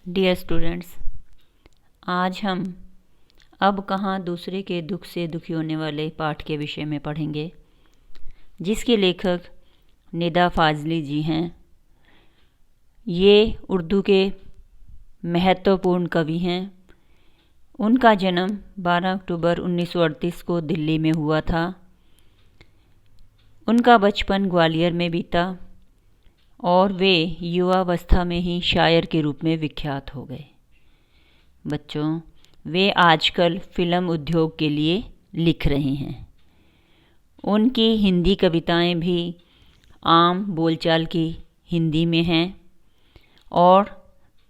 Dear students, आज हम अब कहाँ दूसरे के दुख से दुखी होने वाले पाठ के विषय में पढ़ेंगे, जिसके लेखक निदा फाजली जी हैं। ये उर्दू के महत्वपूर्ण कवि हैं। उनका जन्म 12 अक्टूबर 1938 को दिल्ली में हुआ था। उनका बचपन ग्वालियर में बीता और वे युवावस्था में ही शायर के रूप में विख्यात हो गए। बच्चों, वे आजकल फिल्म उद्योग के लिए लिख रहे हैं। उनकी हिंदी कविताएं भी आम बोलचाल की हिंदी में हैं और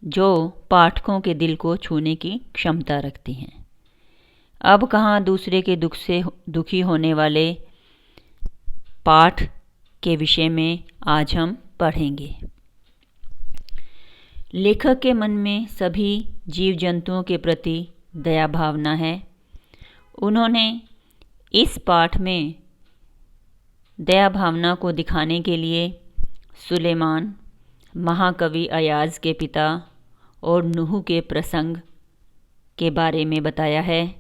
जो पाठकों के दिल को छूने की क्षमता रखती हैं। अब कहाँ दूसरे के दुख से दुखी होने वाले पाठ के विषय में आज हम पढ़ेंगे। लेखक के मन में सभी जीव जंतुओं के प्रति दया भावना है। उन्होंने इस पाठ में दया भावना को दिखाने के लिए सुलेमान, महाकवि अयाज के पिता और नूह के प्रसंग के बारे में बताया है,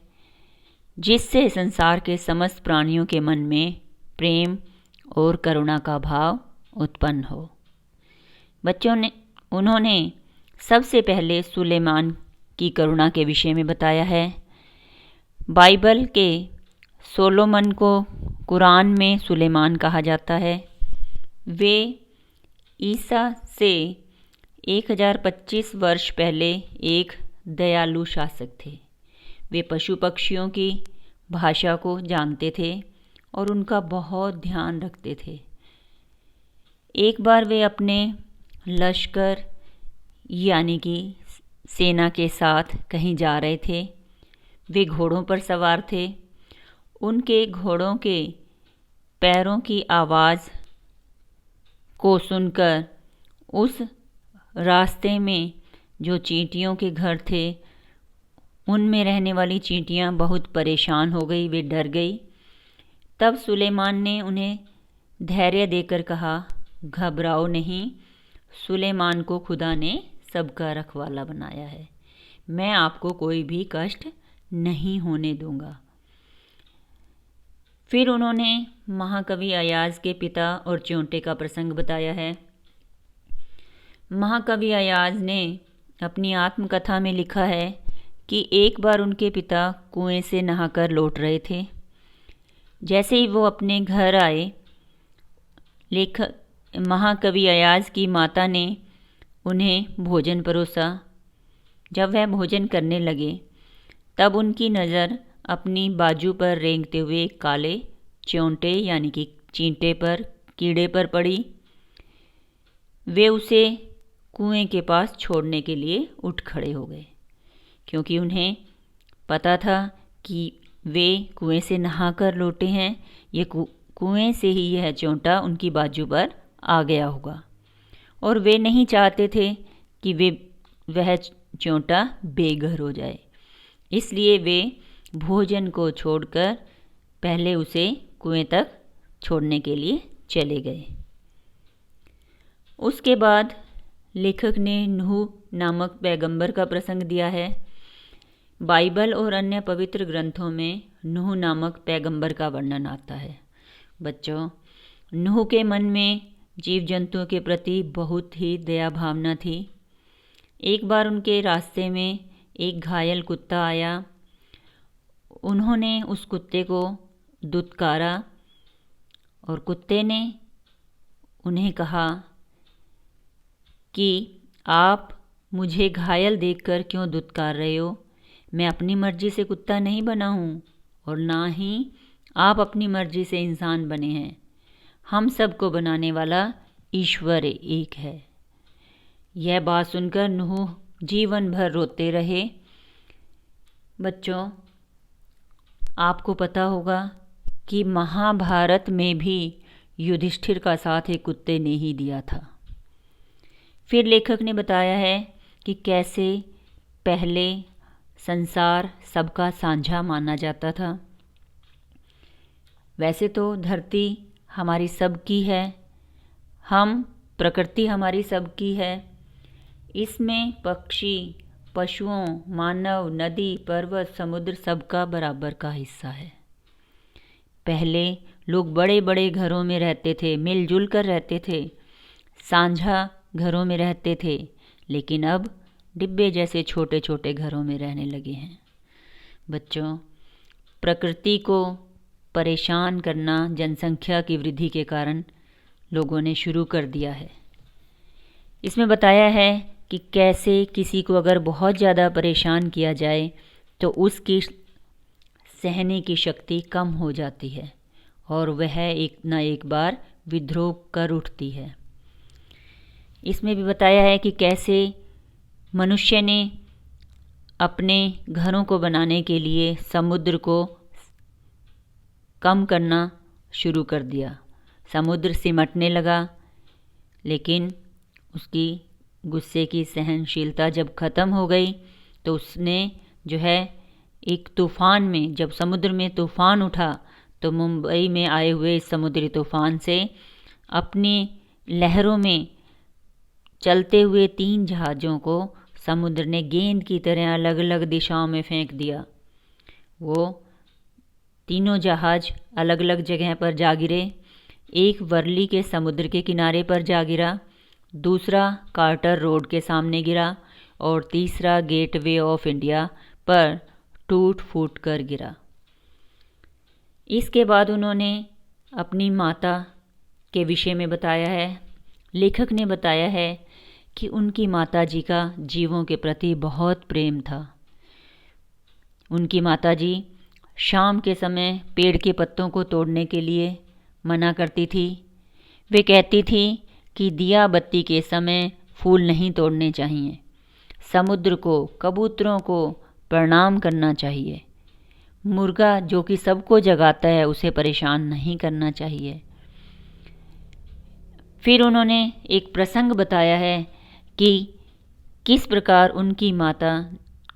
जिससे संसार के समस्त प्राणियों के मन में प्रेम और करुणा का भाव उत्पन्न हो। उन्होंने सबसे पहले सुलेमान की करुणा के विषय में बताया है। बाइबल के सोलोमन को कुरान में सुलेमान कहा जाता है। वे ईसा से 1025 वर्ष पहले एक दयालु शासक थे। वे पशु पक्षियों की भाषा को जानते थे और उनका बहुत ध्यान रखते थे। एक बार वे अपने लश्कर यानी कि सेना के साथ कहीं जा रहे थे। वे घोड़ों पर सवार थे। उनके घोड़ों के पैरों की आवाज़ को सुनकर उस रास्ते में जो चींटियों के घर थे, उनमें रहने वाली चींटियां बहुत परेशान हो गई। वे डर गई। तब सुलेमान ने उन्हें धैर्य देकर कहा, घबराओ नहीं, सुलेमान को खुदा ने सबका रखवाला बनाया है। मैं आपको कोई भी कष्ट नहीं होने दूंगा। फिर उन्होंने महाकवि अयाज के पिता और च्योंटे का प्रसंग बताया है। महाकवि अयाज ने अपनी आत्मकथा में लिखा है कि एक बार उनके पिता कुएं से नहाकर लौट रहे थे। जैसे ही वो अपने घर आए, महाकवि अयाज की माता ने उन्हें भोजन परोसा। जब वह भोजन करने लगे, तब उनकी नज़र अपनी बाजू पर रेंगते हुए काले च्योंटे यानी कि कीड़े पर पड़ी। वे उसे कुएं के पास छोड़ने के लिए उठ खड़े हो गए, क्योंकि उन्हें पता था कि वे कुएं से नहाकर लौटे हैं। ये कुएं से ही यह च्योंटा उनकी बाजू पर आ गया होगा और वे नहीं चाहते थे कि वह च्योंटा बेघर हो जाए। इसलिए वे भोजन को छोड़कर पहले उसे कुएं तक छोड़ने के लिए चले गए। उसके बाद लेखक ने नूह नामक पैगंबर का प्रसंग दिया है। बाइबल और अन्य पवित्र ग्रंथों में नूह नामक पैगंबर का वर्णन आता है। बच्चों, नूह के मन में जीव जंतुओं के प्रति बहुत ही दया भावना थी। एक बार उनके रास्ते में एक घायल कुत्ता आया। उन्होंने उस कुत्ते को दुत्कारा और कुत्ते ने उन्हें कहा कि आप मुझे घायल देखकर क्यों दुत्कार रहे हो? मैं अपनी मर्जी से कुत्ता नहीं बना हूँ और ना ही आप अपनी मर्जी से इंसान बने हैं। हम सबको बनाने वाला ईश्वर एक है। यह बात सुनकर नूह जीवन भर रोते रहे। बच्चों, आपको पता होगा कि महाभारत में भी युधिष्ठिर का साथ एक कुत्ते ने ही दिया था। फिर लेखक ने बताया है कि कैसे पहले संसार सबका साझा माना जाता था। वैसे तो धरती हमारी सबकी है, प्रकृति हमारी सबकी है। इसमें पक्षी, पशुओं, मानव, नदी, पर्वत, समुद्र सबका बराबर का हिस्सा है। पहले लोग बड़े बड़े घरों में रहते थे, मिलजुल कर रहते थे, साझा घरों में रहते थे, लेकिन अब डिब्बे जैसे छोटे छोटे घरों में रहने लगे हैं। बच्चों, प्रकृति को परेशान करना जनसंख्या की वृद्धि के कारण लोगों ने शुरू कर दिया है। इसमें बताया है कि कैसे किसी को अगर बहुत ज़्यादा परेशान किया जाए तो उसकी सहने की शक्ति कम हो जाती है और वह एक न एक बार विद्रोह कर उठती है। इसमें भी बताया है कि कैसे मनुष्य ने अपने घरों को बनाने के लिए समुद्र को कम करना शुरू कर दिया। समुद्र सिमटने लगा, लेकिन उसकी गुस्से की सहनशीलता जब ख़त्म हो गई तो उसने जो है एक तूफ़ान में, जब समुद्र में तूफ़ान उठा तो मुंबई में आए हुए इस समुद्री तूफ़ान से अपनी लहरों में चलते हुए 3 जहाज़ों को समुद्र ने गेंद की तरह अलग अलग दिशाओं में फेंक दिया। वो तीनों जहाज़ अलग अलग जगह पर जा गिरे। एक वर्ली के समुद्र के किनारे पर जा गिरा, दूसरा कार्टर रोड के सामने गिरा और तीसरा गेटवे ऑफ इंडिया पर टूट फूट कर गिरा। इसके बाद उन्होंने अपनी माता के विषय में बताया है। लेखक ने बताया है कि उनकी माताजी का जीवों के प्रति बहुत प्रेम था। उनकी माताजी शाम के समय पेड़ के पत्तों को तोड़ने के लिए मना करती थी। वे कहती थी कि दिया बत्ती के समय फूल नहीं तोड़ने चाहिए, समुद्र को, कबूतरों को प्रणाम करना चाहिए, मुर्गा जो कि सबको जगाता है उसे परेशान नहीं करना चाहिए। फिर उन्होंने एक प्रसंग बताया है कि किस प्रकार उनकी माता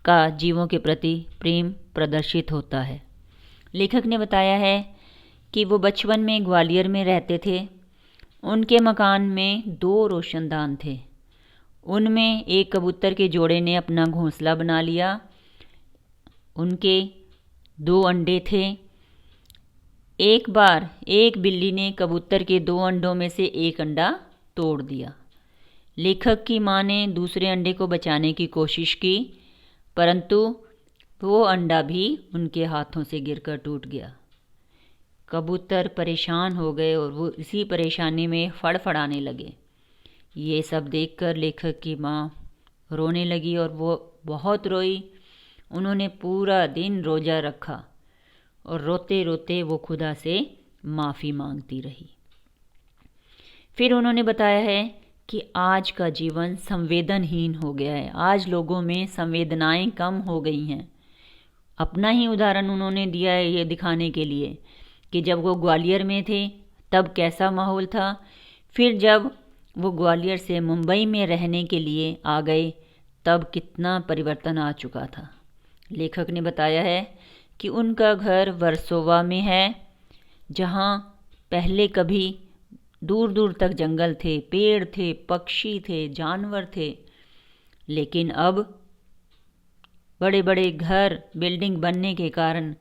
का जीवों के प्रति प्रेम प्रदर्शित होता है। लेखक ने बताया है कि वो बचपन में ग्वालियर में रहते थे। उनके मकान में 2 रोशनदान थे। उनमें एक कबूतर के जोड़े ने अपना घोंसला बना लिया। उनके 2 अंडे थे। एक बार एक बिल्ली ने कबूतर के 2 अंडों में से एक अंडा तोड़ दिया। लेखक की माँ ने दूसरे अंडे को बचाने की कोशिश की, परंतु वो अंडा भी उनके हाथों से गिरकर टूट गया। कबूतर परेशान हो गए और वो इसी परेशानी में फड़फड़ाने लगे। ये सब देखकर लेखक की माँ रोने लगी और वो बहुत रोई। उन्होंने पूरा दिन रोज़ा रखा और रोते रोते वो खुदा से माफ़ी मांगती रही। फिर उन्होंने बताया है कि आज का जीवन संवेदनहीन हो गया है। आज लोगों में संवेदनाएं कम हो गई हैं। अपना ही उदाहरण उन्होंने दिया है ये दिखाने के लिए कि जब वो ग्वालियर में थे तब कैसा माहौल था, फिर जब वो ग्वालियर से मुंबई में रहने के लिए आ गए तब कितना परिवर्तन आ चुका था। लेखक ने बताया है कि उनका घर वर्सोवा में है, जहाँ पहले कभी दूर दूर तक जंगल थे, पेड़ थे, पक्षी थे, जानवर थे, लेकिन अब बड़े बड़े घर, बिल्डिंग बनने के कारण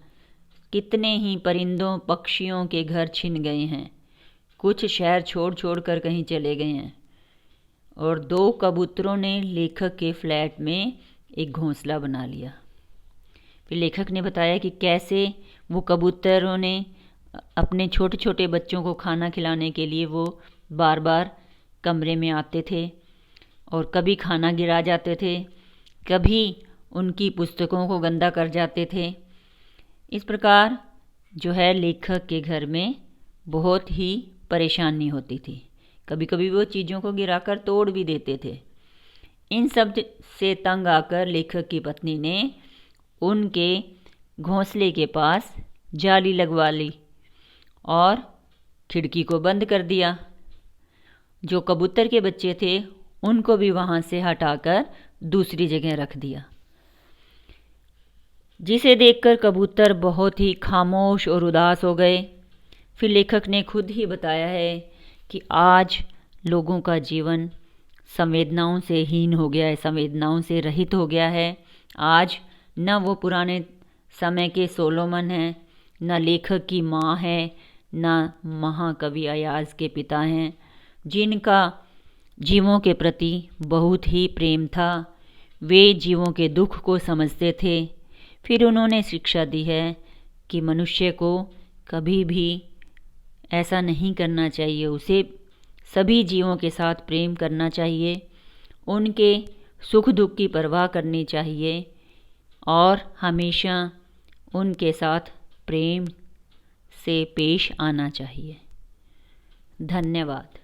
कितने ही परिंदों, पक्षियों के घर छिन गए हैं। कुछ शहर छोड़ छोड़ कर कहीं चले गए हैं और 2 कबूतरों ने लेखक के फ्लैट में एक घोंसला बना लिया। फिर लेखक ने बताया कि कैसे वो कबूतरों ने अपने छोटे छोटे बच्चों को खाना खिलाने के लिए वो बार बार कमरे में आते थे और कभी खाना गिरा जाते थे, कभी उनकी पुस्तकों को गंदा कर जाते थे। इस प्रकार जो है लेखक के घर में बहुत ही परेशानी होती थी। कभी कभी वो चीज़ों को गिराकर तोड़ भी देते थे। इन सब से तंग आकर लेखक की पत्नी ने उनके घोंसले के पास जाली लगवा ली और खिड़की को बंद कर दिया। जो कबूतर के बच्चे थे उनको भी वहाँ से हटाकर दूसरी जगह रख दिया, जिसे देखकर कबूतर बहुत ही खामोश और उदास हो गए। फिर लेखक ने खुद ही बताया है कि आज लोगों का जीवन संवेदनाओं से हीन हो गया है, संवेदनाओं से रहित हो गया है। आज न वो पुराने समय के सोलोमन हैं, न लेखक की माँ है, न महाकवि अयाज के पिता हैं, जिनका जीवों के प्रति बहुत ही प्रेम था। वे जीवों के दुख को समझते थे। फिर उन्होंने शिक्षा दी है कि मनुष्य को कभी भी ऐसा नहीं करना चाहिए, उसे सभी जीवों के साथ प्रेम करना चाहिए, उनके सुख दुख की परवाह करनी चाहिए और हमेशा उनके साथ प्रेम से पेश आना चाहिए। धन्यवाद।